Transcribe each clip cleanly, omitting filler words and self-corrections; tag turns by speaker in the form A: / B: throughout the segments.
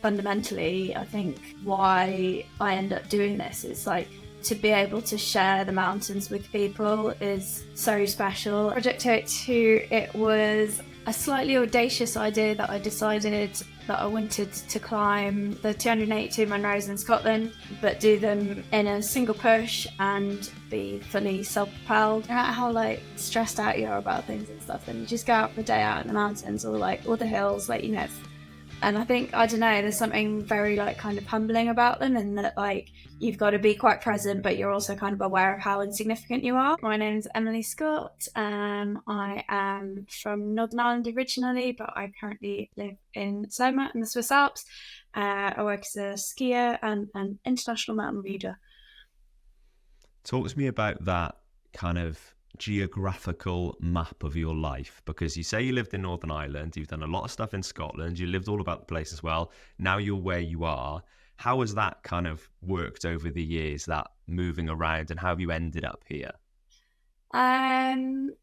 A: fundamentally, I think why I end up doing this is like to be able to share the mountains with people is so special. Project 282, it was a slightly audacious idea that I decided that I wanted to climb the 282 Munroes in Scotland, but do them in a single push and be fully self-propelled. No matter how like stressed out you are about things and stuff, and you just go out for a day out in the mountains or like all the hills, like, you know. And I think, I don't know, there's something very like kind of humbling about them, and that like you've got to be quite present, but you're also kind of aware of how insignificant you are. My name's Emily Scott. I am from Northern Ireland originally, but I currently live in Soma in the Swiss Alps. I work as a skier and an international mountain leader.
B: Talk to me about that kind of geographical map of your life, because you say you lived in Northern Ireland, you've done a lot of stuff in Scotland, you lived all about the place as well, now you're where you are. How has that kind of worked over the years, that moving around, and how have you ended up here?
A: I don't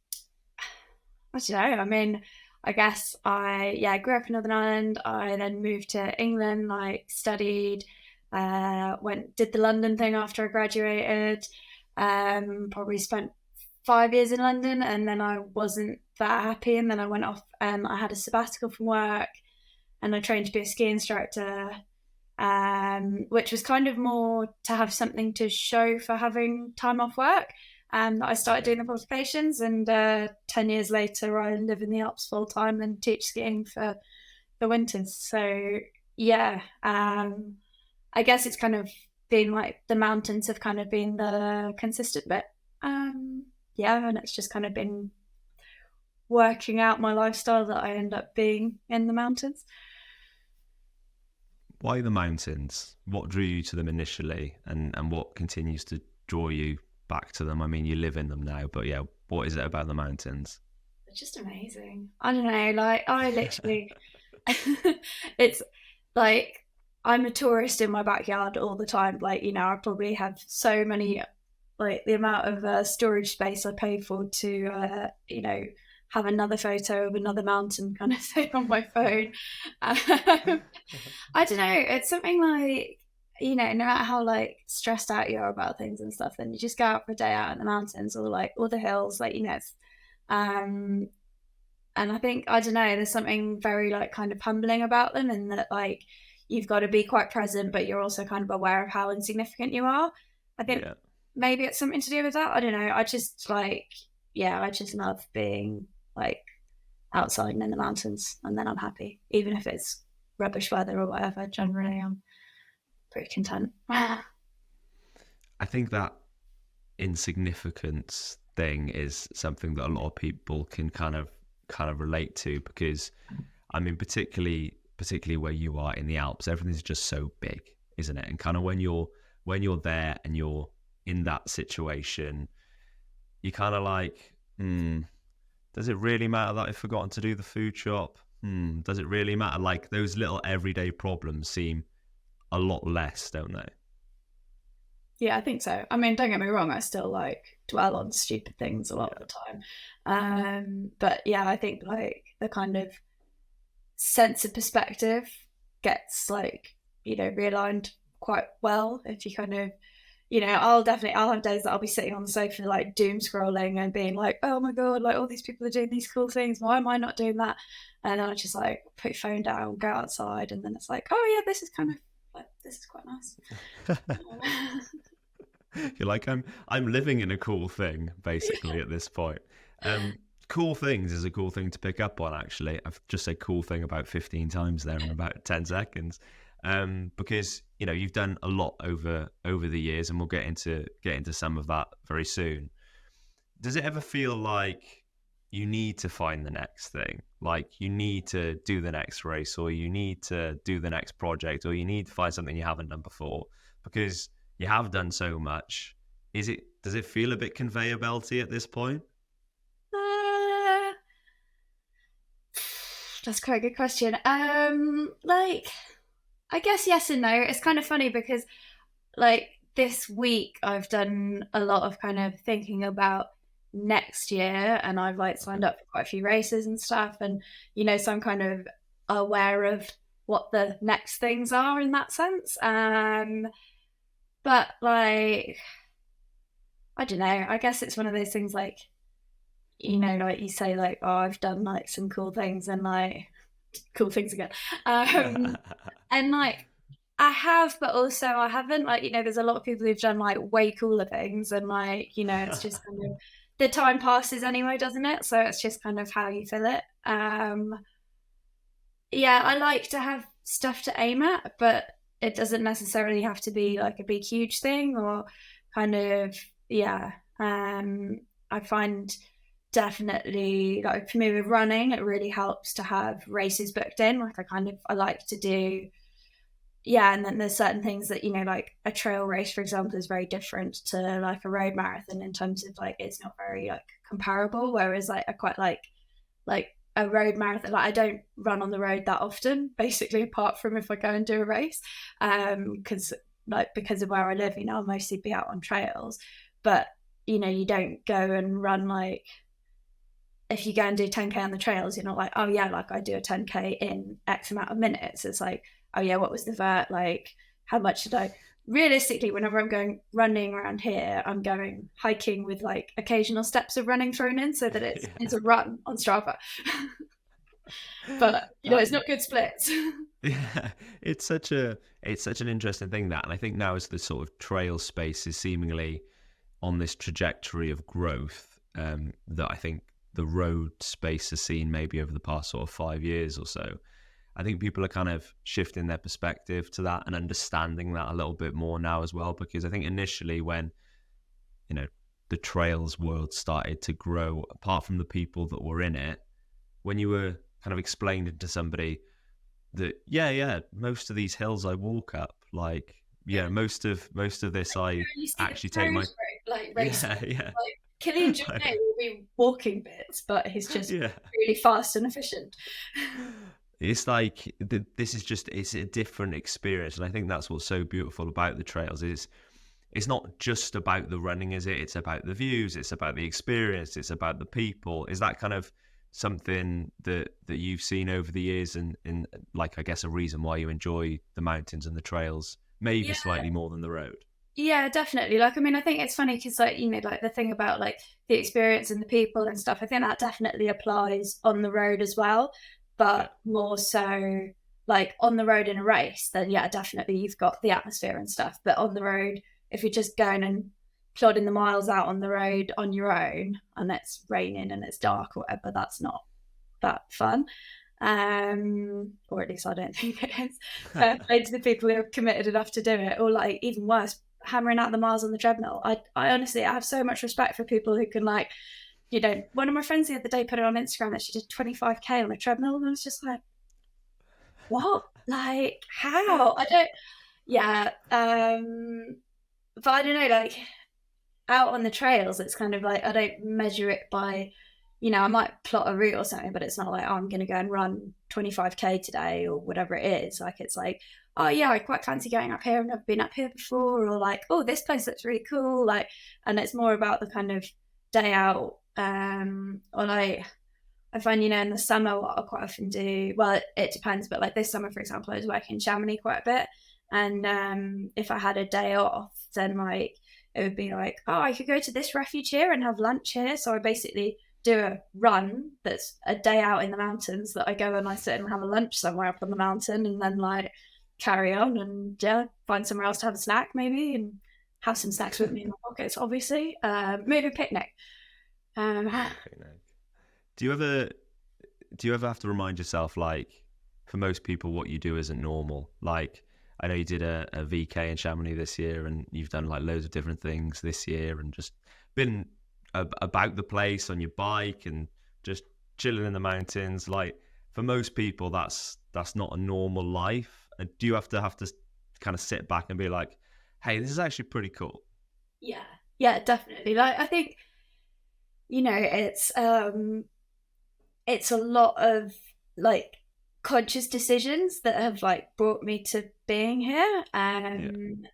A: know, I mean, I guess I grew up in Northern Ireland. I then moved to England, like studied, did the London thing after I graduated, probably spent 5 years in London, and then I wasn't that happy, and then I went off and I had a sabbatical from work and I trained to be a ski instructor, which was kind of more to have something to show for having time off work. I started doing the qualifications, and 10 years later I live in the Alps full time and teach skiing for the winters. So yeah, I guess it's kind of been like the mountains have kind of been the consistent bit. And it's just kind of been working out my lifestyle that I end up being in the mountains.
B: Why the mountains? What drew you to them initially, and what continues to draw you back to them? I mean, you live in them now, but yeah, what is it about the mountains?
A: It's just amazing. I don't know, like I literally, it's like I'm a tourist in my backyard all the time. Like, you know, I probably have so many, like the amount of storage space I pay for to, you know, have another photo of another mountain kind of thing on my phone. I don't know, it's something like, you know, no matter how like stressed out you are about things and stuff, then you just go out for a day out in the mountains or like all the hills, like, you know. And I think, I don't know, there's something very like kind of humbling about them, and that like you've got to be quite present, but you're also kind of aware of how insignificant you are. I think maybe it's something to do with that. I don't know. I just like, I just love being like outside and in the mountains, and then I'm happy, even if it's rubbish weather or whatever. Generally, I'm pretty content.
B: I think that insignificance thing is something that a lot of people can kind of relate to, because I mean, particularly where you are in the Alps, everything's just so big, isn't it? And kind of when you're there and you're in that situation, you kind of like, does it really matter that I've forgotten to do the food shop? Does it really matter? Like, those little everyday problems seem a lot less, don't they?
A: Yeah, I think so. I mean, don't get me wrong, I still like dwell on stupid things a lot of the time. But yeah, I think like the kind of sense of perspective gets like, you know, realigned quite well if you kind of, you know, I'll have days that I'll be sitting on the sofa like doom scrolling and being like, oh my god, like all these people are doing these cool things, why am I not doing that? And then I just like put your phone down, go outside, and then it's like, oh yeah, this is kind of like, this is quite nice.
B: You're like, I'm living in a cool thing basically at this point. Cool things is a cool thing to pick up on, actually. I've just said cool thing about 15 times there in about 10 seconds. Because, you know, you've done a lot over the years, and we'll get into some of that very soon. Does it ever feel like you need to find the next thing? Like you need to do the next race, or you need to do the next project, or you need to find something you haven't done before? Because you have done so much. Does it feel a bit conveyor belty at this point?
A: That's quite a good question. Like, I guess yes and no. It's kind of funny because like this week I've done a lot of kind of thinking about next year, and I've like signed up for quite a few races and stuff, and you know, so I'm kind of aware of what the next things are in that sense. But like, I don't know, I guess it's one of those things like, you know, like you say like, oh, I've done like some cool things, and like cool things again. And like I have, but also I haven't. Like, you know, there's a lot of people who've done like way cooler things, and like, you know, it's just kind of the time passes anyway, doesn't it? So it's just kind of how you feel it. Yeah, I like to have stuff to aim at, but it doesn't necessarily have to be like a big huge thing, or kind of, yeah. I find definitely like for me with running, it really helps to have races booked in. Like I like to do, yeah. And then there's certain things that, you know, like a trail race, for example, is very different to like a road marathon in terms of like it's not very like comparable. Whereas like I quite like a road marathon. Like I don't run on the road that often, basically, apart from if I go and do a race, because of where I live, you know, I'll mostly be out on trails. But you know, you don't go and run like, if you go and do 10k on the trails, you're not like, oh yeah, like I do a 10k in X amount of minutes. It's like, oh yeah, what was the vert? Like, how much did I? Realistically, whenever I'm going running around here, I'm going hiking with like occasional steps of running thrown in, so that it's a run on Strava. But you know, it's not good splits.
B: Yeah, it's such an interesting thing, that, and I think now as the sort of trail space is seemingly on this trajectory of growth, that I think the road space has seen maybe over the past sort of 5 years or so. I think people are kind of shifting their perspective to that and understanding that a little bit more now as well, because I think initially when, you know, the trails world started to grow, apart from the people that were in it, when you were kind of explaining to somebody that, yeah, most of these hills I walk up, like, yeah, most of this I actually take my,
A: like racing.
B: yeah.
A: Like Killian Jornet will be walking bits, but he's just
B: Yeah.
A: really fast and efficient.
B: It's like it's a different experience, and I think that's what's so beautiful about the trails. It's not just about the running, is it? It's about the views, it's about the experience, it's about the people. Is that kind of something that you've seen over the years, and like, I guess, a reason why you enjoy the mountains and the trails maybe slightly more than the road?
A: Yeah, definitely. Like, I mean, I think it's funny because, like, you know, like the thing about like the experience and the people and stuff, I think that definitely applies on the road as well, but more so like on the road in a race, then yeah, definitely you've got the atmosphere and stuff. But on the road, if you're just going and plodding the miles out on the road on your own and it's raining and it's dark or whatever, that's not that fun. Or at least I don't think it is. To the people who are committed enough to do it, or like even worse, hammering out the miles on the treadmill. I honestly, I have so much respect for people who can, like, you know, one of my friends the other day put it on Instagram that she did 25k on a treadmill, and I was just like, what? Like, how? I don't. Yeah. But I don't know. Like, out on the trails, it's kind of like I don't measure it by, you know, I might plot a route or something, but it's not like, oh, I'm going to go and run 25k today or whatever it is. Like, it's like, oh yeah, I quite fancy going up here. I've never been up here before, or like, oh, this place looks really cool. Like, and it's more about the kind of day out. Or like, I find, you know, in the summer, what I'll quite often do, well, it depends, but like this summer, for example, I was working in Chamonix quite a bit. And if I had a day off, then like, it would be like, oh, I could go to this refuge here and have lunch here. So I basically do a run that's a day out in the mountains, that I go and I sit and have a lunch somewhere up on the mountain, and then like carry on and find somewhere else to have a snack maybe, and have some snacks with me in my pockets, obviously. Maybe a picnic.
B: Do you ever have to remind yourself, like, for most people what you do isn't normal? Like, I know you did a VK in Chamonix this year, and you've done like loads of different things this year, and just been about the place on your bike and just chilling in the mountains. Like, for most people, that's not a normal life. And do you have to kind of sit back and be like, hey, this is actually pretty cool?
A: Yeah, definitely. Like, I think, you know, it's a lot of like conscious decisions that have like brought me to being here. And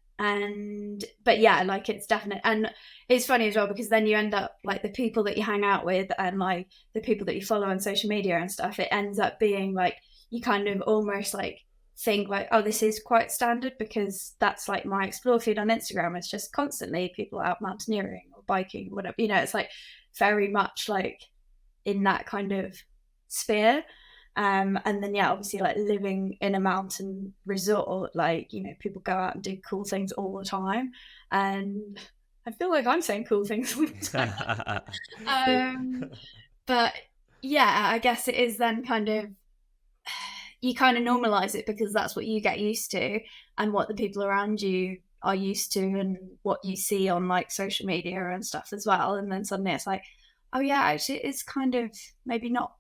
A: but yeah, like, it's definite. And it's funny as well, because then you end up like the people that you hang out with and like the people that you follow on social media and stuff, it ends up being like you kind of almost like think like, oh, this is quite standard, because that's like my explore feed on Instagram. It's just constantly people out mountaineering or biking, whatever, you know, it's like very much like in that kind of sphere. And then yeah, obviously like living in a mountain resort, like, you know, people go out and do cool things all the time, and I feel like I'm saying cool things all the time. But yeah, I guess it is then kind of, you kind of normalize it because that's what you get used to and what the people around you are used to and what you see on like social media and stuff as well. And then suddenly it's like, oh yeah, actually it's kind of maybe not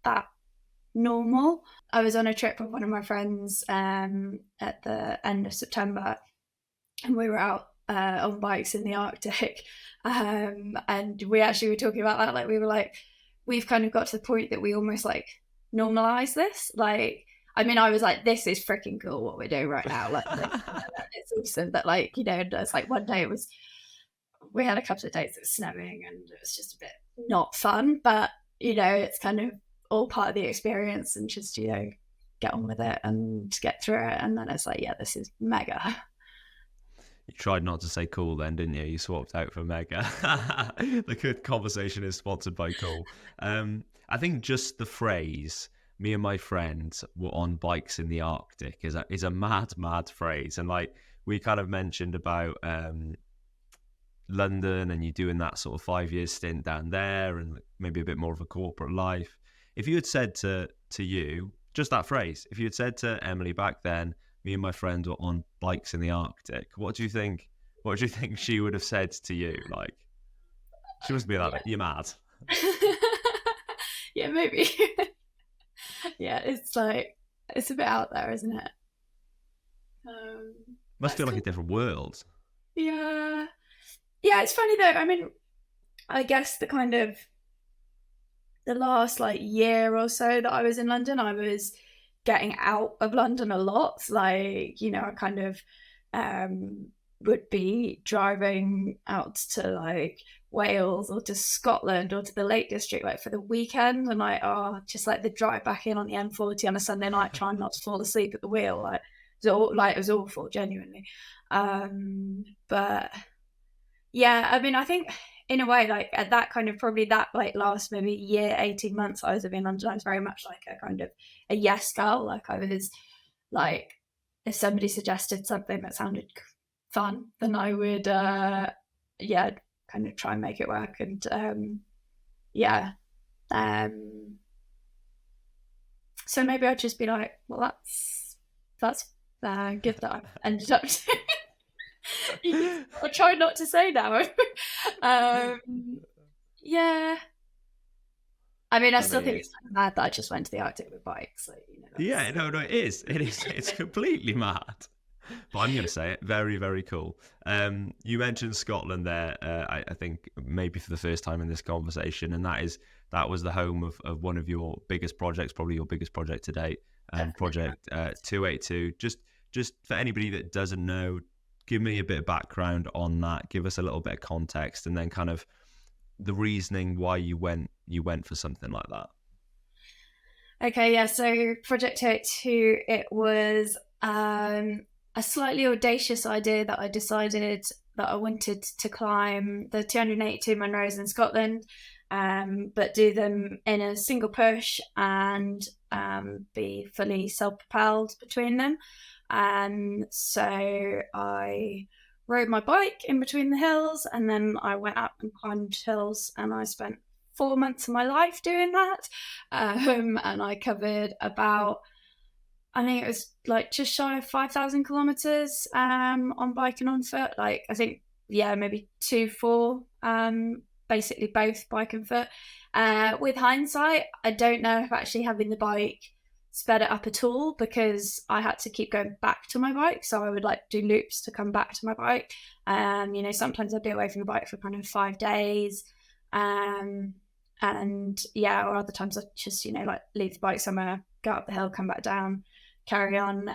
A: that normal. I was on a trip with one of my friends at the end of September, and we were out on bikes in the Arctic. And we actually were talking about that. Like, we were like, we've kind of got to the point that we almost like normalize this. Like, I mean, I was like, this is freaking cool what we're doing right now. Like it's awesome. But like, you know, it's like one day we had a couple of days that was snowing and it was just a bit not fun. But, you know, it's kind of all part of the experience, and just, you know, get on with it and get through it. And then it's like, yeah, this is mega.
B: You tried not to say cool then, didn't you? You swapped out for mega. The good conversation is sponsored by cool. I think just the phrase, me and my friends were on bikes in the Arctic, is a mad phrase. And like we kind of mentioned about London and you doing that sort of 5 year stint down there and maybe a bit more of a corporate life. If you had said to you, just that phrase, if you had said to Emily back then, me and my friend were on bikes in the Arctic, what do you think she would have said to you? Like, she must be like, you're mad.
A: Yeah, maybe. Yeah, it's like, it's a bit out there, isn't it?
B: Must feel like a different world.
A: Yeah. Yeah, it's funny though. I mean, I guess the kind of the last like year or so that I was in London, I was getting out of London a lot. Like, you know, I kind of would be driving out to like Wales or to Scotland or to the Lake District like for the weekend, and like, oh, just like the drive back in on the M40 on a Sunday night, trying not to fall asleep at the wheel. Like, it was awful, genuinely. But yeah, I mean, I think in a way, like at that kind of probably that like last maybe year, 18 months I was living in London, I was very much like a kind of a yes girl. Like, I was like, if somebody suggested something that sounded fun, then I would yeah, kind of try and make it work. And yeah. So maybe I'd just be like, well, that's good that I've ended up I'll try not to say now. Yeah. I mean, I still think it's kind of mad that I just went to the Arctic with bikes. Like, you know,
B: yeah, no, it is. It's completely mad. But I'm going to say it, very, very cool. You mentioned Scotland there, I think maybe for the first time in this conversation, and that was the home of one of your biggest projects, probably your biggest project to date, Project 282. Just for anybody that doesn't know, give me a bit of background on that, give us a little bit of context, and then kind of the reasoning why you went for something like that.
A: Okay, yeah, so Project 282, it was a slightly audacious idea that I decided that I wanted to climb the 282 Munroes in Scotland, but do them in a single push and be fully self-propelled between them. So I rode my bike in between the hills, and then I went up and climbed hills, and I spent 4 months of my life doing that. And I covered about, I think it was like just shy of 5,000 kilometers on bike and on foot. Like, I think, yeah, maybe 4, basically both bike and foot. With hindsight, I don't know if actually having the bike sped it up at all, because I had to keep going back to my bike. So I would like do loops to come back to my bike. You know, sometimes I'd be away from the bike for kind of 5 days. And yeah, or other times I'd just, you know, like leave the bike somewhere, go up the hill, come back down, carry on.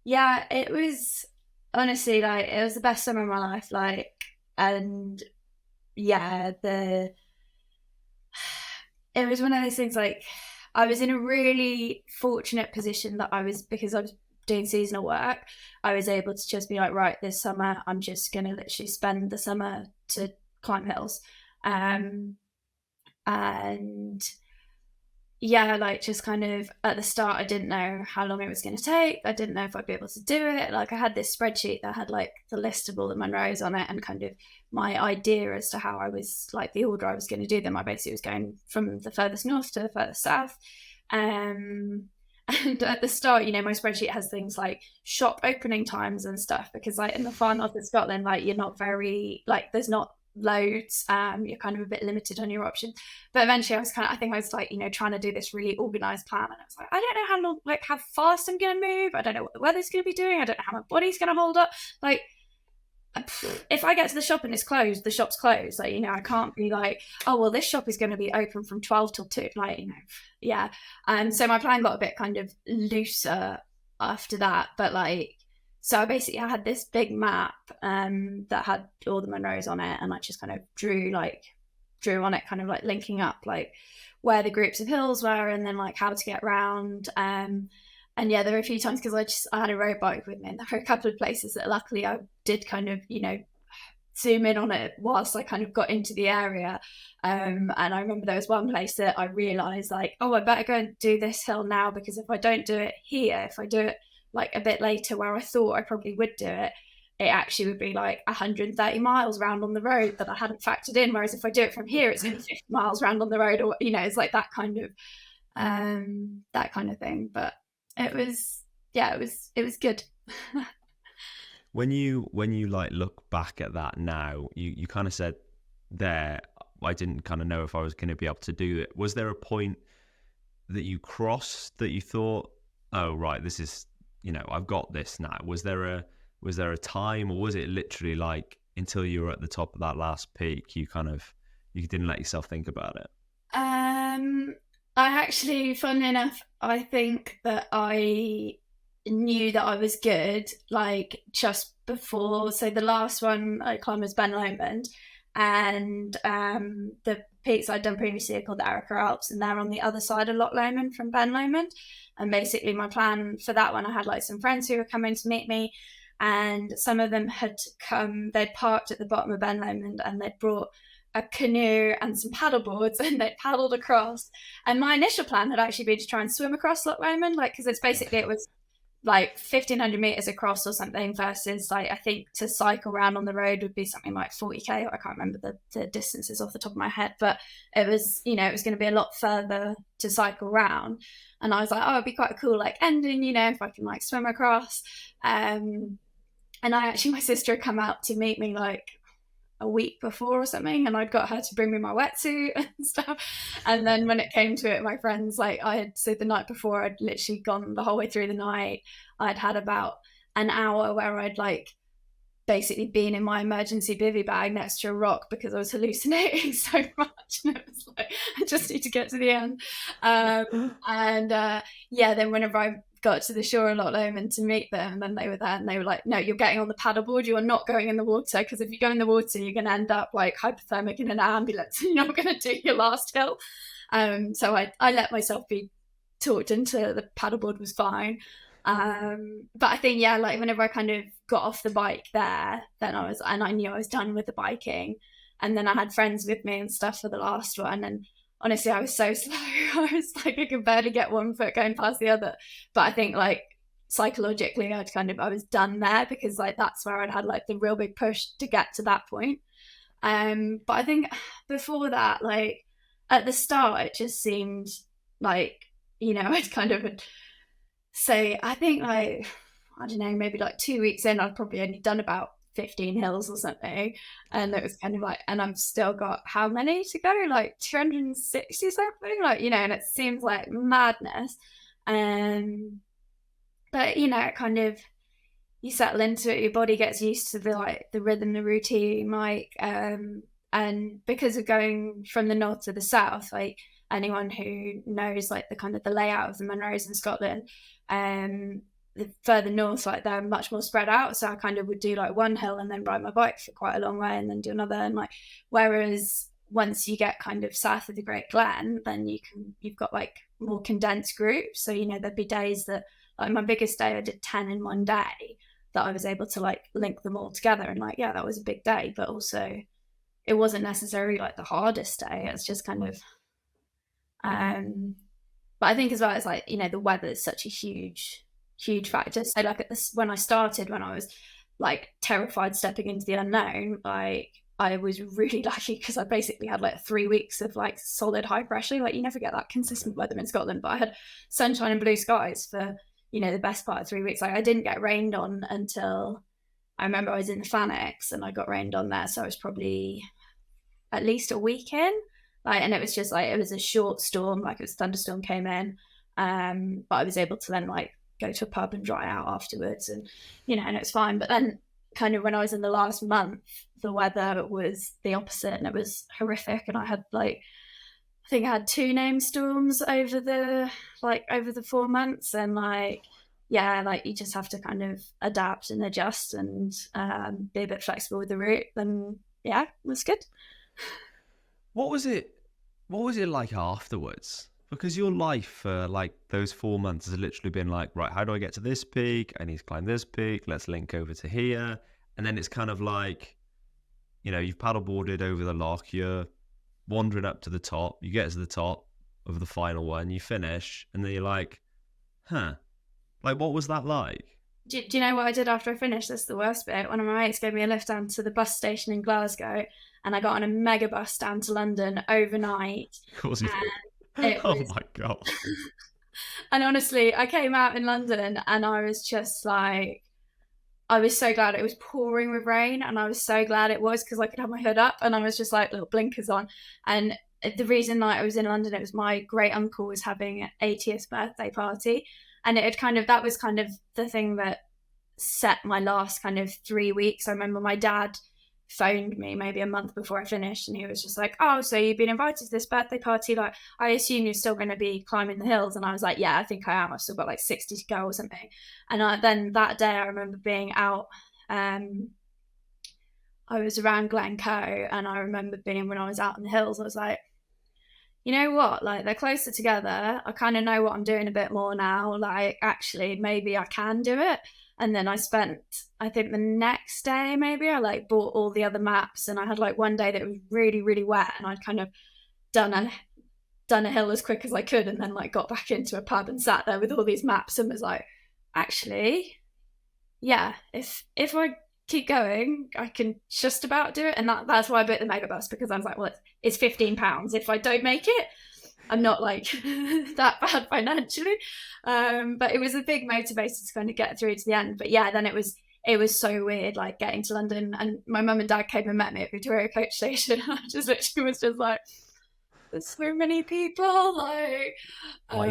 A: Yeah, it was honestly like, it was the best summer of my life. Like, and yeah, it was one of those things like, I was in a really fortunate position that because I was doing seasonal work, I was able to just be like, right, this summer I'm just gonna literally spend the summer to climb hills. And yeah, like just kind of at the start, I didn't know how long it was going to take. I didn't know if I'd be able to do it. Like I had this spreadsheet that had like the list of all the Munroes on it and kind of my idea as to how I was like the order I was going to do them. I basically was going from the furthest north to the furthest south. And at the start, you know, my spreadsheet has things like shop opening times and stuff because like in the far north of Scotland, like you're not very, like there's not loads, you're kind of a bit limited on your options. But eventually I think I was like, you know, trying to do this really organized plan, and I was like, I don't know how long, like how fast I'm gonna move, I don't know what the weather's gonna be doing, I don't know how my body's gonna hold up. Like if I get to the shop and it's closed, the shop's closed. Like, you know, I can't be like, oh well, this shop is going to be open from 12 till 2, like, you know. Yeah. So my plan got a bit kind of looser after that, but like, so I basically had this big map that had all the Munroes on it, and I just kind of drew on it, kind of like linking up like where the groups of hills were, and then like how to get around. And yeah, there were a few times because I had a road bike with me, and there were a couple of places that luckily I did kind of, you know, zoom in on it whilst I kind of got into the area. And I remember there was one place that I realised like, oh, I better go and do this hill now, because if I don't do it here, if I do it like a bit later where I thought I probably would do it, it actually would be like 130 miles round on the road that I hadn't factored in. Whereas if I do it from here, it's only 50 miles round on the road, or, you know, it's like that kind of thing. But it was good.
B: When you like look back at that now, you kind of said there, I didn't kind of know if I was going to be able to do it. Was there a point that you crossed that you thought, oh right, this is, you know, I've got this now? Was there a time, or was it literally like until you were at the top of that last peak, you didn't let yourself think about it?
A: I actually, funnily enough, I think that I knew that I was good like just before. So the last one I climbed was Ben Lomond, and the peaks I'd done previously are called the Allure Alps, and they're on the other side of Loch Lomond from Ben Lomond. And basically my plan for that one, I had like some friends who were coming to meet me, and some of them had come, they'd parked at the bottom of Ben Lomond, and they'd brought a canoe and some paddle boards, and they paddled across. And my initial plan had actually been to try and swim across Loch Lomond, like, because it was like 1,500 meters across or something, versus like I think to cycle around on the road would be something like 40k. I can't remember the distances off the top of my head, but it was, you know, it was going to be a lot further to cycle around. And I was like, oh, it'd be quite a cool like ending, you know, if I can like swim across. And my sister had come out to meet me like a week before or something, and I'd got her to bring me my wetsuit and stuff. And then when it came to it, my friends, like so the night before, I'd literally gone the whole way through the night. I'd had about an hour where I'd like basically been in my emergency bivy bag next to a rock because I was hallucinating so much, and it was like, I just need to get to the end. Then whenever I got to the shore in Loch Lomond to meet them, and then they were there, and they were like, no, you're getting on the paddleboard, you are not going in the water, because if you go in the water, you're going to end up like hypothermic in an ambulance, and you're not going to do your last hill. So I let myself be talked into the paddleboard was fine. But I think, yeah, like whenever I kind of got off the bike there, then I knew I was done with the biking. And then I had friends with me and stuff for the last one, and honestly, I was so slow. I was like, I could barely get one foot going past the other. But I think like psychologically, I was done there, because like that's where I'd had like the real big push to get to that point. But I think before that, like at the start, it just seemed like, you know, I'd kind of say, I think like, I don't know, maybe like 2 weeks in, I'd probably only done about 15 hills or something, and it was kind of like, and I've still got how many to go, like 260 something, like, you know, and it seems like madness. But you know, it kind of, you settle into it, your body gets used to the rhythm, the routine, like and because of going from the north to the south, like anyone who knows like the kind of the layout of the Munroes in Scotland, the further north, like they're much more spread out. So I kind of would do like one hill and then ride my bike for quite a long way and then do another. And like, whereas once you get kind of south of the Great Glen, then you've got like more condensed groups. So, there'd be days that, like my biggest day, I did 10 in one day, that I was able to like link them all together. And like, yeah, that was a big day, but also it wasn't necessarily like the hardest day. It's just kind of, but I think as well, it's like, the weather is such a huge factor. So like when I started, when I was like terrified stepping into the unknown, like I was really lucky because I basically had like 3 weeks of like solid high pressure. Like you never get that consistent weather in Scotland, but I had sunshine and blue skies for, the best part of 3 weeks. Like I didn't get rained on until I remember I was in the Phanex and I got rained on there. So I was probably at least a week in. Like, and it was just like, it was a short storm, like it was a thunderstorm came in. But I was able to then like go to a pub and dry out afterwards, and and it was fine. But then kind of when I was in the last month, the weather was the opposite and it was horrific. And I had like, I think I had 2 named storms over the 4 months, and like, yeah, like you just have to kind of adapt and adjust and be a bit flexible with the route. And yeah, it was good.
B: What was it like afterwards? Because your life for like those 4 months has literally been like, right, how do I get to this peak? I need to climb this peak. Let's link over to here. And then it's kind of like, you've paddleboarded over the loch, you're wandering up to the top, you get to the top of the final one, you finish, and then you're like, huh, like what was that like?
A: Do you know what I did after I finished? This is the worst bit. One of my mates gave me a lift down to the bus station in Glasgow, and I got on a mega bus down to London overnight.
B: Of course you did. Oh my God.
A: And honestly, I came out in London and I was just like, I was so glad it was pouring with rain, and I was so glad it was because I could have my hood up and I was just like little blinkers on. And the reason that I was in London, it was my great uncle was having an 80th birthday party, and that was kind of the thing that set my last kind of 3 weeks. I remember my dad phoned me maybe a month before I finished, and he was just like, oh, so you've been invited to this birthday party, like I assume you're still going to be climbing the hills. And I was like, yeah, I think I am. I've still got like 60 to go or something. And then that day I remember being out, I was around Glencoe, and I remember being, when I was out in the hills, I was like, you know what, like they're closer together, I kind of know what I'm doing a bit more now, like actually maybe I can do it. And then I think the next day maybe I like bought all the other maps, and I had like one day that was really, really wet, and I'd kind of done a hill as quick as I could, and then like got back into a pub and sat there with all these maps and was like, actually, yeah, if I keep going, I can just about do it. And that's why I bought the mega bus, because I was like, well, it's £15. If I don't make it, I'm not like that bad financially. But it was a big motivator to kind of get through to the end. But yeah, then it was so weird, like getting to London, and my mum and dad came and met me at Victoria Coach Station. I just literally was just like, there's so many people, like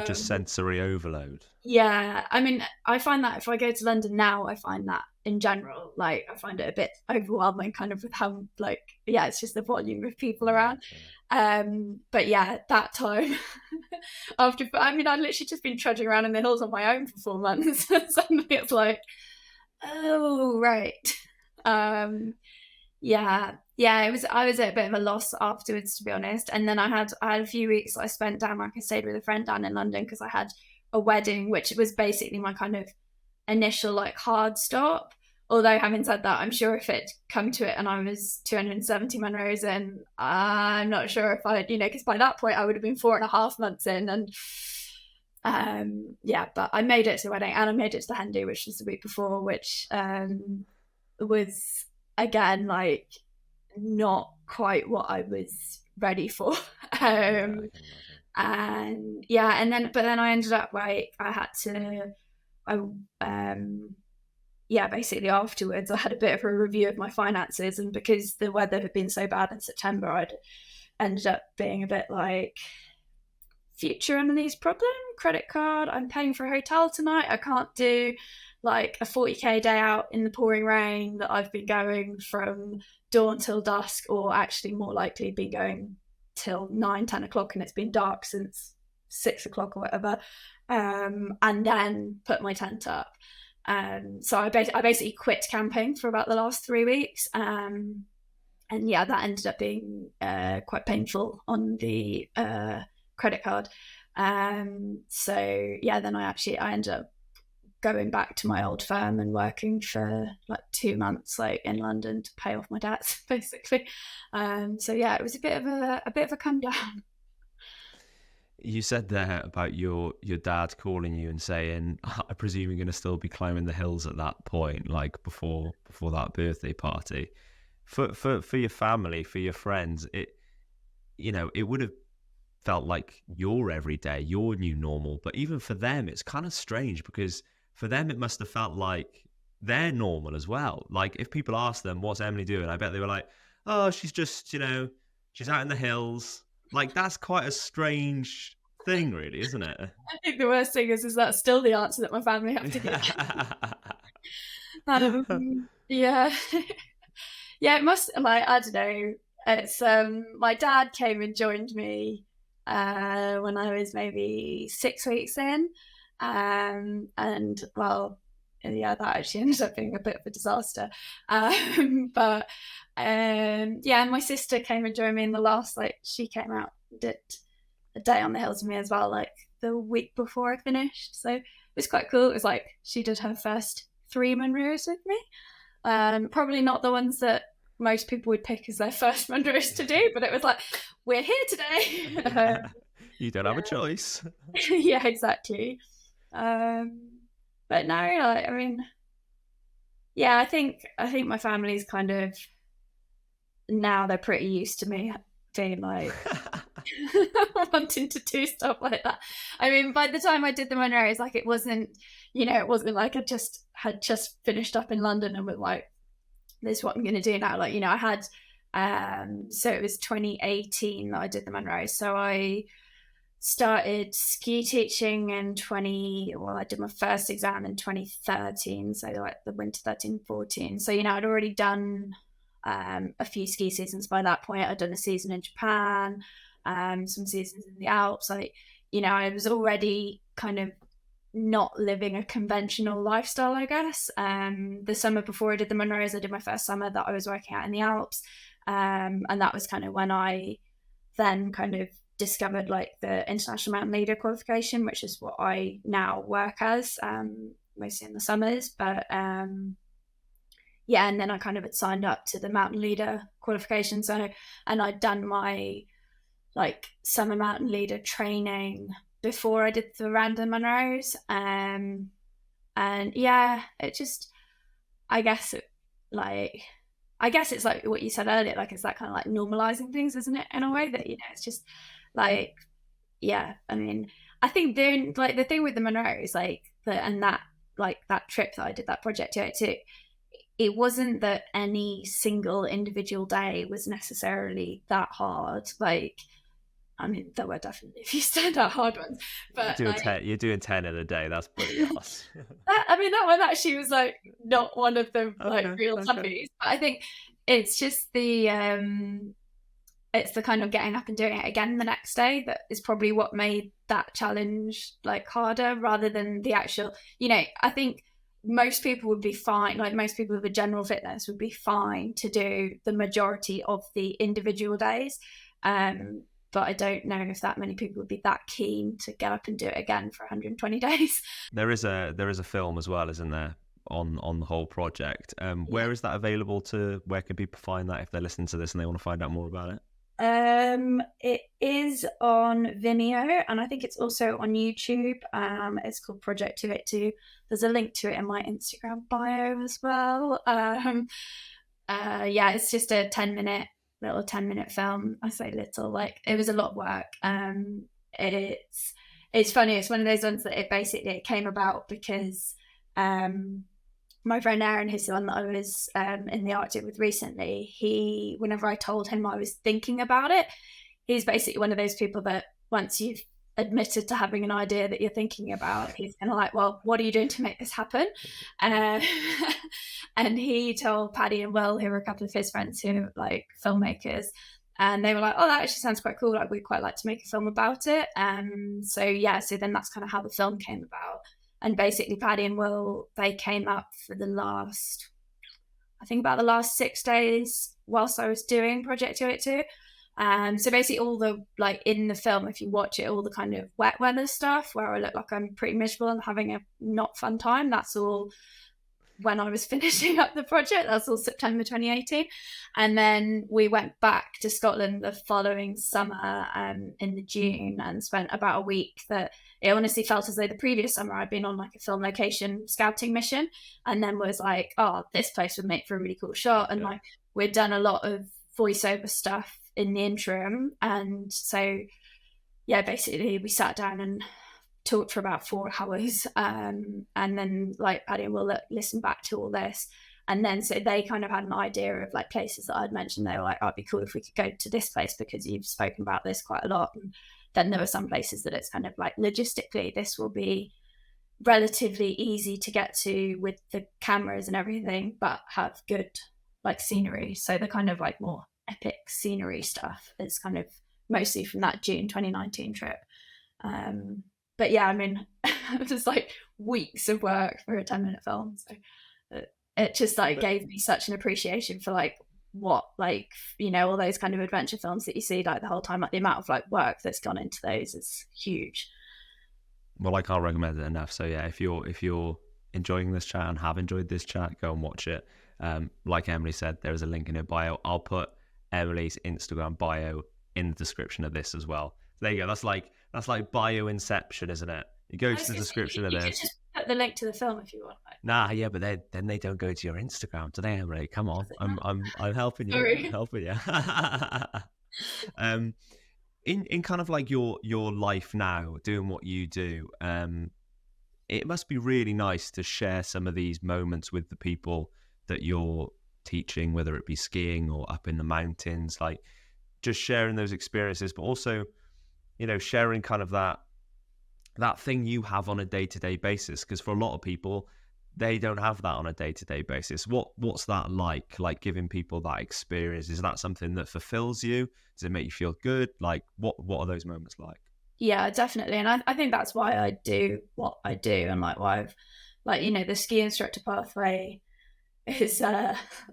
B: just sensory overload.
A: Yeah, I mean, I find that if I go to London now, I find that in general, like I find it a bit overwhelming, kind of with how like, yeah, it's just the volume of people around. But yeah, that time I'd literally just been trudging around in the hills on my own for 4 months. Suddenly it's like, oh right. Yeah, I was at a bit of a loss afterwards, to be honest. And then I had a few weeks I spent down, like I stayed with a friend down in London because I had a wedding, which was basically my kind of initial like hard stop. Although having said that, I'm sure if it come to it and I was 270 Munroes in, I'm not sure if I'd, because by that point I would have been 4.5 months in. And yeah, but I made it to the wedding, and I made it to the Hendy, which was the week before, which was again like not quite what I was ready for. And then I ended up like basically afterwards I had a bit of a review of my finances, and because the weather had been so bad in September, I'd ended up being a bit like, future enemies problem, credit card, I'm paying for a hotel tonight, I can't do like a 40k day out in the pouring rain that I've been going from dawn till dusk, or actually more likely been going till 9-10 o'clock and it's been dark since 6 o'clock or whatever, and then put my tent up. So I basically quit camping for about the last 3 weeks, and and yeah, that ended up being quite painful on the credit card. So yeah, then I ended up going back to my old firm and working for like 2 months, like in London, to pay off my debts, basically. So yeah, it was a bit of a come down.
B: You said there about your dad calling you and saying, "I presume you're going to still be climbing the hills at that point, like before that birthday party." For your family, for your friends, it would have felt like your everyday, your new normal. But even for them, it's kind of strange, because for them it must have felt like their normal as well. Like if people ask them, "What's Emily doing?" I bet they were like, "Oh, she's just, she's out in the hills." Like that's quite a strange thing, really, isn't it?
A: I think the worst thing is that's still the answer that my family have to give. Yeah. Yeah, it must, like, I don't know. It's my dad came and joined me when I was maybe 6 weeks in. And well, yeah, that actually ended up being a bit of a disaster. But yeah, my sister came and joined me in the last, like, she came out and did a day on the hills with me as well, like the week before I finished. So it was quite cool. It was like she did her first 3 Munroes with me. Probably not the ones that most people would pick as their first Munroes to do, but it was like, we're here today.
B: You don't have a choice.
A: Yeah, exactly. But no, like, I mean, yeah, I think my family's kind of, now they're pretty used to me being like wanting to do stuff like that. I mean, by the time I did the Munroes, like it wasn't like I had just finished up in London and was like, this is what I'm going to do now. Like, I had, so it was 2018 that I did the Munroes. So I started ski teaching in I did my first exam in 2013. So like the winter 13-14. So, I'd already done a few ski seasons by that point. I'd done a season in Japan, some seasons in the Alps. I was already kind of not living a conventional lifestyle, I guess. The summer before I did the Munroes, I did my first summer that I was working out in the Alps. And that was kind of when I then kind of discovered like the International Mountain Leader qualification, which is what I now work as, mostly in the summers. But yeah, and then I kind of had signed up to the Mountain Leader qualification. And I'd done my like summer Mountain Leader training before I did the random Munroes. And yeah, it just, I guess it's like what you said earlier, like it's that kind of like normalizing things, isn't it, in a way that, it's just like, yeah, I mean, I think the thing with the Munroes, like that trip that I did, that project too, it wasn't that any single individual day was necessarily that hard. Like, I mean, there were definitely a few standout hard ones, but
B: You're doing 10 in a day. That's pretty awesome.
A: That one actually was like not one of the real toughties. But I think it's just it's the kind of getting up and doing it again the next day that is probably what made that challenge like harder, rather than the actual. I think most people would be fine. Like most people with a general fitness would be fine to do the majority of the individual days. But I don't know if that many people would be that keen to get up and do it again for 120 days.
B: There is a film as well, isn't there, on the whole project? Where is that available to? Where can people find that if they're listening to this and they want to find out more about it?
A: It is on Vimeo, and I think it's also on YouTube. It's called Project 282. There's a link to it in my Instagram bio as well. Yeah, it's just a 10-minute film. I say little, like it was a lot of work. It's funny, it's one of those ones that it came about because my friend Aaron, who's the one that I was in the Arctic with recently, whenever I told him I was thinking about it, he's basically one of those people that once you've admitted to having an idea that you're thinking about, he's kind of like, well, what are you doing to make this happen? And he told Paddy and Will, who were a couple of his friends who are like filmmakers, and they were like, oh, that actually sounds quite cool, like we'd quite like to make a film about it. So then that's kind of how the film came about. And basically Paddy and Will, they came up for the last, I think about the last 6 days whilst I was doing Project 282. So basically all the, like in the film, if you watch it, all the kind of wet weather stuff where I look like I'm pretty miserable and having a not fun time, that's all when I was finishing up the project. That's all September 2018. And then we went back to Scotland the following summer in the June, and spent about a week that it honestly felt as though the previous summer I'd been on like a film location scouting mission, and then was like, oh, this place would make for a really cool shot. And like we'd done a lot of voiceover stuff in the interim. And so, yeah, basically we sat down and talked for about 4 hours, and then like Paddy will listen back to all this, and then so they kind of had an idea of like places that I'd mentioned. They were like, oh, it'd be cool if we could go to this place because you've spoken about this quite a lot. And then there were some places that it's kind of like logistically this will be relatively easy to get to with the cameras and everything, but have good like scenery. So the kind of like more epic scenery stuff is kind of mostly from that June 2019 trip. But yeah, I mean, it was like weeks of work for a 10-minute film. So it just like gave me such an appreciation for like what, like, you know, all those kind of adventure films that you see like the whole time, like the amount of like work that's gone into those is huge.
B: Well, I can't recommend it enough. So yeah, if you're enjoying this chat and have enjoyed this chat, go and watch it. Like Emily said, there is a link in her bio. I'll put Emily's Instagram bio in the description of this as well. There you go. That's like bio inception, isn't it? You go to the description of this.
A: You just put the link to the film if you want.
B: Nah, yeah, but then they don't go to your Instagram, do they, Emily? Come on, I'm helping you.
A: Sorry.
B: I'm helping you. In kind of like your life now, doing what you do, it must be really nice to share some of these moments with the people that you're teaching, whether it be skiing or up in the mountains, like just sharing those experiences, but also, you know, sharing kind of that thing you have on a day-to-day basis, because for a lot of people they don't have that on a day-to-day basis. What's that like giving people that experience? Is that something that fulfills you? Does it make you feel good? Like what are those moments like?
A: Yeah, definitely. And I think that's why I do what I do, and like why I've, like, you know, the ski instructor pathway is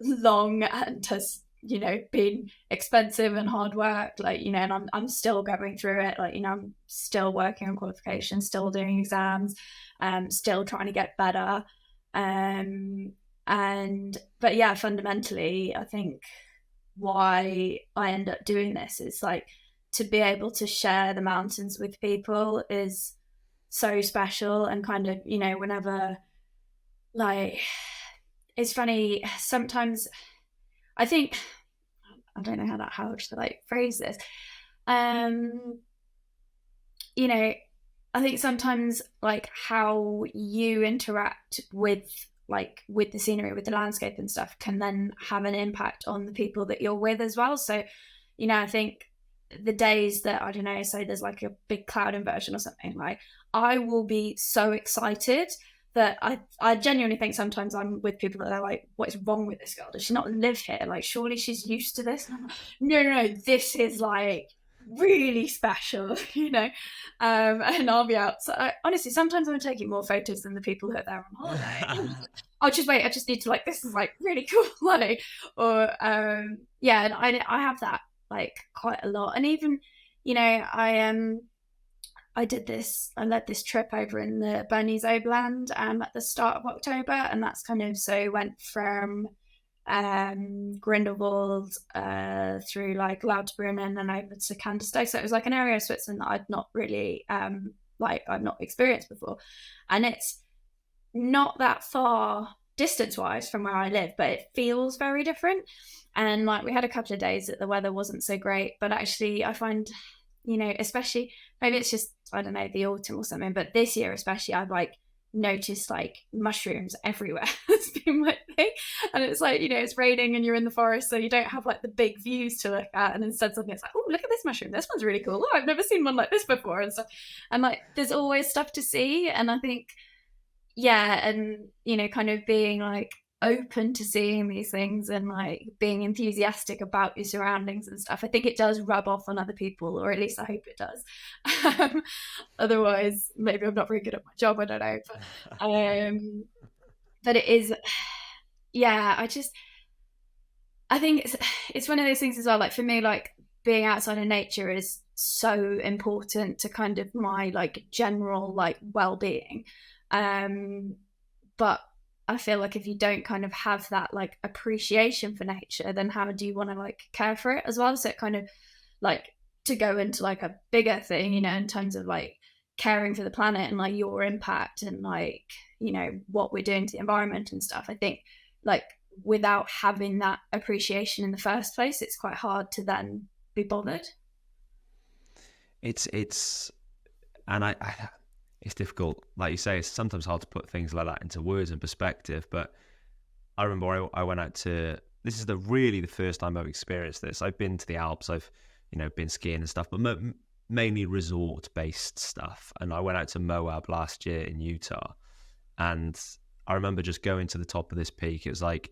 A: long and has, you know, been expensive and hard work, like, you know, and I'm still going through it, like, you know, I'm still working on qualifications, still doing exams, still trying to get better, but yeah, fundamentally I think why I end up doing this is like to be able to share the mountains with people is so special. And kind of, you know, whenever, like, it's funny sometimes, I think, I don't know how to like phrase this. You know, I think sometimes like how you interact with the scenery, with the landscape and stuff, can then have an impact on the people that you're with as well. So, you know, I think the days that, I don't know, say there's like a big cloud inversion or something, like I will be so excited that I genuinely think sometimes I'm with people that are like, what is wrong with this girl? Does she not live here? Like, surely she's used to this. And I'm like, no, this is like really special, you know. And I'll be out. So honestly, sometimes I'm taking more photos than the people who are there on holiday. I'll just wait. I just need to, like, this is like really cool, like, or yeah. And I have that like quite a lot. And even, you know, I led this trip over in the Bernese Oberland at the start of October, and that's kind of, so went from Grindelwald through like Lauterbrunnen and then over to Candistow. So it was like an area of Switzerland that I'd not really I've not experienced before, and it's not that far distance wise from where I live, but it feels very different. And like we had a couple of days that the weather wasn't so great, but actually I find, you know, especially, maybe it's just, I don't know, the autumn or something, but this year especially I've like noticed like mushrooms everywhere. It's been my thing. And it's like, you know, it's raining and you're in the forest, so you don't have like the big views to look at, and instead something, it's like, oh, look at this mushroom, this one's really cool, oh, I've never seen one like this before, and stuff. And like there's always stuff to see. And I think, yeah, and you know, kind of being like open to seeing these things and like being enthusiastic about your surroundings and stuff, I think it does rub off on other people, or at least I hope it does. Otherwise maybe I'm not very good at my job, I don't know, but it is, yeah, I think it's one of those things as well. Like for me, like being outside of nature is so important to kind of my like general like well-being. But I feel like if you don't kind of have that like appreciation for nature, then how do you want to like care for it as well? So it kind of like, to go into like a bigger thing, you know, in terms of like caring for the planet and like your impact and like, you know, what we're doing to the environment and stuff. I think like without having that appreciation in the first place, it's quite hard to then be bothered.
B: It's and I it's difficult, like you say. It's sometimes hard to put things like that into words and perspective. But I remember I went out to, this is the first time I've experienced this. I've been to the Alps, I've, you know, been skiing and stuff, but mainly resort based stuff. And I went out to Moab last year in Utah, and I remember just going to the top of this peak. It was like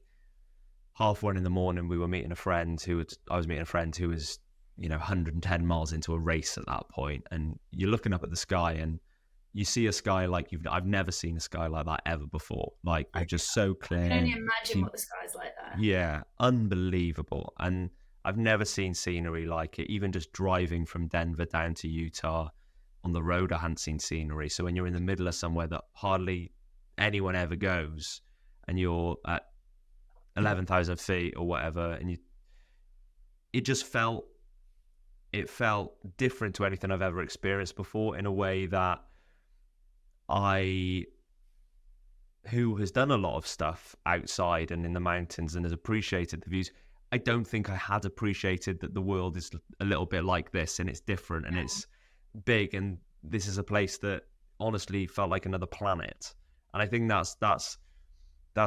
B: 1:30 in the morning. I was meeting a friend who was, you know, 110 miles into a race at that point, and you're looking up at the sky and you see a sky like I've never seen a sky like that ever before. Like, they're just so clear.
A: I can only imagine what the sky's like there.
B: Yeah, unbelievable. And I've never seen scenery like it. Even just driving from Denver down to Utah on the road, I hadn't seen scenery. So when you're in the middle of somewhere that hardly anyone ever goes, and you're at 11,000 feet or whatever, and it felt different to anything I've ever experienced before, in a way that who has done a lot of stuff outside and in the mountains and has appreciated the views, I don't think I had appreciated that the world is a little bit like this, and it's different and it's big, and this is a place that honestly felt like another planet. And I think that's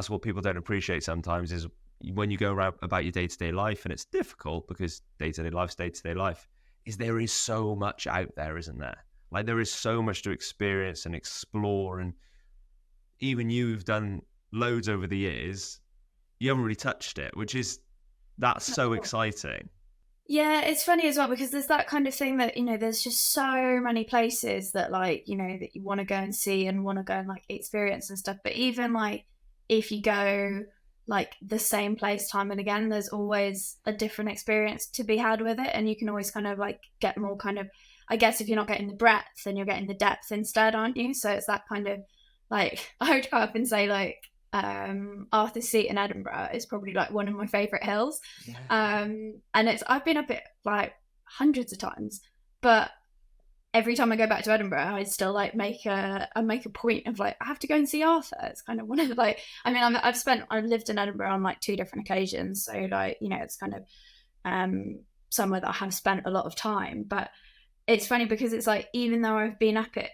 B: what people don't appreciate sometimes, is when you go around about your day-to-day life, and it's difficult because day-to-day life, is there is so much out there, isn't there? Like, there is so much to experience and explore, and even you've done loads over the years, you haven't really touched it, that's so exciting.
A: Yeah, it's funny as well, because there's that kind of thing that, you know, there's just so many places that like, you know, that you want to go and see and want to go and like experience and stuff. But even like if you go like the same place time and again, there's always a different experience to be had with it. And you can always kind of like get more kind of, I guess if you're not getting the breadth, then you're getting the depth instead, aren't you? So it's that kind of like, I would go up and say like, Arthur's Seat in Edinburgh is probably like one of my favorite hills. And I've been up it like hundreds of times, but every time I go back to Edinburgh, I still like make a point of like, I have to go and see Arthur. It's kind of one of like, I mean, I've lived in Edinburgh on like 2 different occasions, so like, you know, it's kind of somewhere that I have spent a lot of time. But it's funny because it's like, even though I've been up it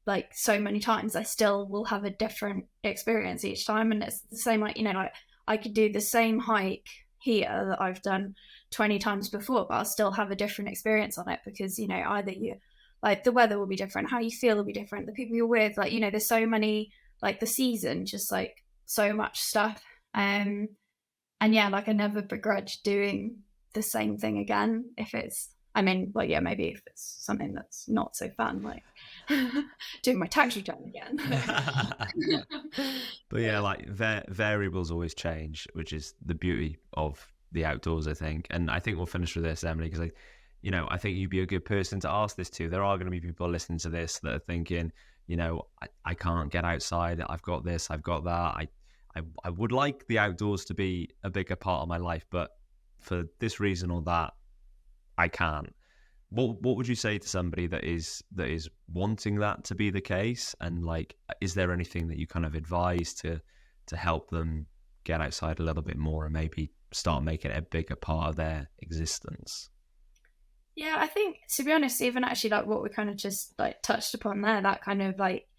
A: like so many times, I still will have a different experience each time. And it's the same, like, you know, like I could do the same hike here that I've done 20 times before, but I'll still have a different experience on it, because, you know, either you like the weather will be different, how you feel will be different, the people you're with, like, you know, there's so many, like the season, just like so much stuff. And yeah, like I never begrudge doing the same thing again if it's, I mean, well, yeah, maybe if it's something that's not so fun, like doing my tax return again.
B: But yeah, like variables always change, which is the beauty of the outdoors, I think. And I think we'll finish with this, Emily, because I think you'd be a good person to ask this to. There are going to be people listening to this that are thinking, you know, I can't get outside. I've got this, I've got that. I would like the outdoors to be a bigger part of my life, but for this reason or that, I can't. What would you say to somebody that is wanting that to be the case? And like, is there anything that you kind of advise to help them get outside a little bit more and maybe start making it a bigger part of their existence?
A: Yeah, I think, to be honest, even actually like what we kind of just like touched upon there, that kind of like,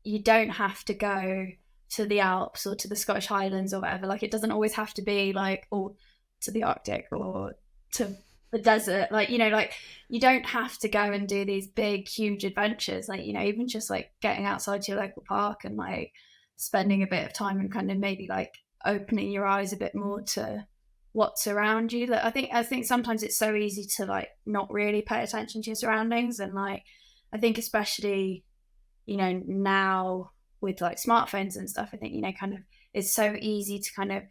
A: you don't have to go to the Alps or to the Scottish Highlands or whatever. Like, it doesn't always have to be like, or to the Arctic or to the desert. Like, you know, like you don't have to go and do these big, huge adventures. Like, you know, even just like getting outside to your local park and like spending a bit of time and kind of maybe like opening your eyes a bit more to what's around you. That I think sometimes it's so easy to like not really pay attention to your surroundings. And like, I think especially, you know, now with like smartphones and stuff, I think, you know, kind of it's so easy to kind of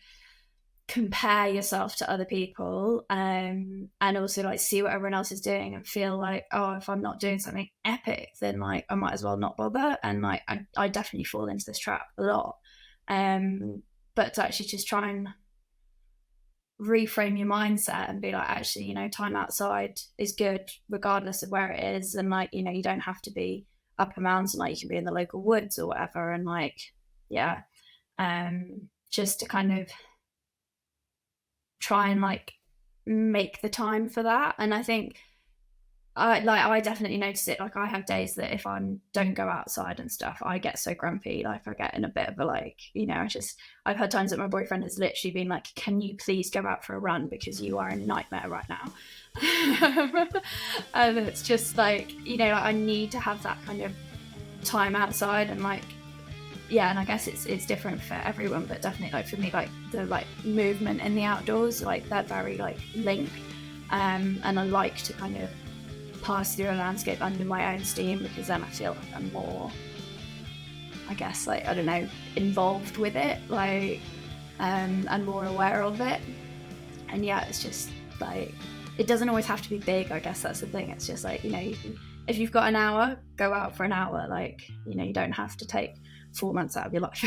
A: compare yourself to other people, and also like see what everyone else is doing and feel like, oh, if I'm not doing something epic, then like I might as well not bother. And like I definitely fall into this trap a lot, but to actually just try and reframe your mindset and be like, actually, you know, time outside is good regardless of where it is. And like, you know, you don't have to be up a mountain, like you can be in the local woods or whatever. And like, yeah, just to kind of try and like make the time for that. And I think I definitely notice it. Like I have days that if I don't go outside and stuff, I get so grumpy. Like I get in a bit of a like, you know, I've had times that my boyfriend has literally been like, can you please go out for a run because you are a nightmare right now. And it's just like, you know, like I need to have that kind of time outside. And like, yeah, and I guess it's different for everyone, but definitely like for me, like the like movement in the outdoors, like they're very like linked. And I like to kind of pass through a landscape under my own steam, because then I feel like I'm more, I guess, like, I don't know, involved with it, like, and more aware of it. And yeah, it's just like, it doesn't always have to be big. I guess that's the thing. It's just like, you know, if you've got an hour, go out for an hour. Like, you know, you don't have to take 4 months out of your life.